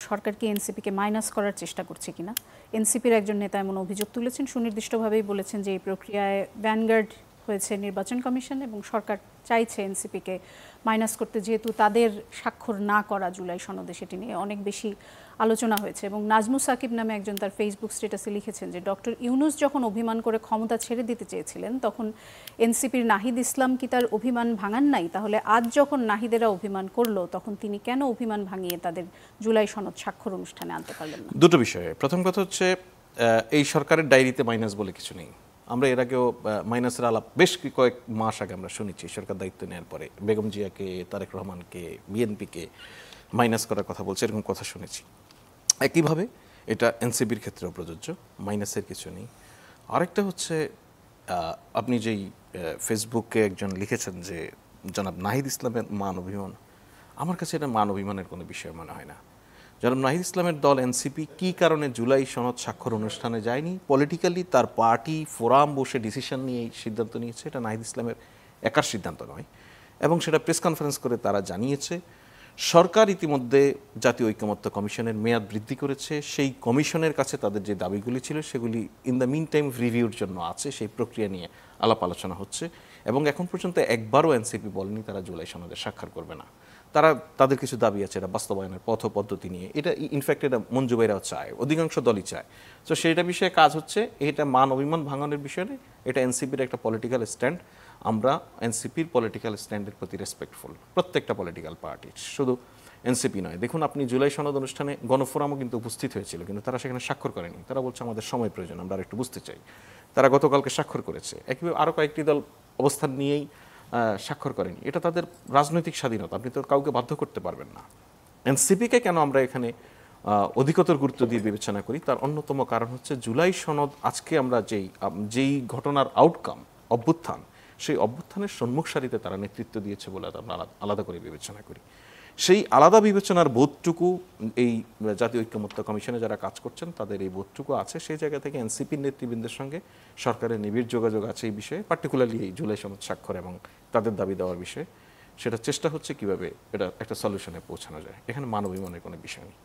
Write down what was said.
সরকার কি এনসিপিকে মাইনাস করার চেষ্টা করছে কিনা। এনসিপির একজন নেতা এমন অভিযোগ তুলেছেন, সুনির্দিষ্টভাবেই বলেছেন যে এই প্রক্রিয়ায় ভ্যানগার্ড হয়েছে নির্বাচন কমিশন এবং সরকার চাইছে এনসিপিকে মাইনাস করতে, যেহেতু তাদের স্বাক্ষর না করা জুলাই সনদে সেটি নিয়ে অনেক বেশি আলোচনা হয়েছে। এবং নাজমুস সাকিব নামে একজন তার ফেসবুক স্ট্যাটাসে লিখেছেন যে ডক্টর ইউনূস যখন অভিমান করে ক্ষমতা ছেড়ে দিতে চেয়েছিলেন তখন এনসিপির নাহিদ ইসলাম কি তার অভিমান ভাঙান নাই? তাহলে আজ যখন নাহিদেরা অভিমান করলো তখন তিনি কেন অভিমান ভাঙিয়ে তাদের জুলাই সনদ স্বাক্ষর অনুষ্ঠানে আনতে পারলেন না? দুটো বিষয়ে, প্রথম কথা হচ্ছে এই সরকারের ডায়েরিতে মাইনাস বলে কিছু নেই। আমরা এর আগেও মাইনাসের আলাপ বেশ কয়েক মাস আগে আমরা শুনেছি সরকার দায়িত্ব নেওয়ার পরে বেগম জিয়াকে, তারেক রহমানকে, বিএনপিকে মাইনাস করার কথা বলছে, এরকম কথা শুনেছি। একইভাবে এটা এনসিপির ক্ষেত্রেও প্রযোজ্য, মাইনাসের কিছু নেই। আরেকটা হচ্ছে আপনি যেই ফেসবুকে একজন লিখেছেন যে জনাব নাহিদ ইসলামের মান অভিমান, আমার কাছে এটা মান অভিমানের কোনো বিষয় মনে হয় না। জনাব নাহিদ ইসলামের দল এনসিপি কী কারণে জুলাই সনদ স্বাক্ষর অনুষ্ঠানে যায়নি, পলিটিক্যালি তার পার্টি ফোরাম বসে ডিসিশন নিয়ে সিদ্ধান্ত নিয়েছে, এটা নাহিদ ইসলামের একার সিদ্ধান্ত নয়, এবং সেটা প্রেস কনফারেন্স করে তারা জানিয়েছে। সরকার ইতিমধ্যে জাতীয় ঐকমত্য কমিশনের মেয়াদ বৃদ্ধি করেছে, সেই কমিশনের কাছে তাদের যে দাবিগুলি ছিল সেগুলি ইন দ্য মিন টাইম রিভিউর জন্য আছে, সেই প্রক্রিয়া নিয়ে আলাপ আলোচনা হচ্ছে। এবং এখন পর্যন্ত একবারও এনসিপি বলেনি তারা জুলাই সনদে স্বাক্ষর করবে না। তারা তাদের কিছু দাবি আছে, এটা বাস্তবায়নের পথ পদ্ধতি নিয়ে, এটা ইনফ্যাক্ট এটা মঞ্জু ভাইরাও চায়, অধিকাংশ দলই চায়। তো সেইটা বিষয়ে কাজ হচ্ছে, এটা মান অভিমান ভাঙানোর বিষয় নেই, এটা এনসিপির একটা পলিটিক্যাল স্ট্যান্ড। আমরা এনসিপির পলিটিক্যাল স্ট্যান্ডের প্রতি রেসপেক্টফুল, প্রত্যেকটা পলিটিক্যাল পার্টি, শুধু এনসিপি নয়। দেখুন আপনি জুলাই সনদ অনুষ্ঠানে গণফোরামও কিন্তু উপস্থিত হয়েছিল, কিন্তু তারা সেখানে স্বাক্ষর করেনি। তারা বলছে আমাদের সময় প্রয়োজন, আমরা আরেকটু বুঝতে চাই। তারা গতকালকে স্বাক্ষর করেছে। একইভাবে আরও কয়েকটি দল অবস্থান নিয়েই স্বাক্ষর করেনি। এটা তাদের রাজনৈতিক স্বাধীনতা, আপনি তো কাউকে বাধ্য করতে পারবেন না। এনসিপিকে কেন আমরা এখানে অধিকতর গুরুত্ব দিয়ে বিবেচনা করি, তার অন্যতম কারণ হচ্ছে জুলাই সনদ আজকে আমরা যেই ঘটনার আউটকাম, অভ্যুত্থান, সেই অভ্যুত্থানের সম্মুখ সারিতে তারা নেতৃত্ব দিয়েছে বলে আমরা আলাদা করে বিবেচনা করি। সেই আলাদা বিবেচনার বোধটুকু এই জাতীয় ঐকমত্য কমিশনে যারা কাজ করছেন তাদের এই বোধটুকু আছে। সেই জায়গা থেকে এনসিপির নেতৃবৃন্দের সঙ্গে সরকারের নিবিড় যোগাযোগ আছে এই বিষয়ে, পার্টিকুলারলি এই জুলাই সনদ স্বাক্ষর এবং তাদের দাবি দেওয়ার বিষয়ে। সেটা চেষ্টা হচ্ছে কিভাবে এটা একটা সলিউশনে পৌঁছানো যায়। এখানে মানবিক মনের কোনো বিষয় নেই।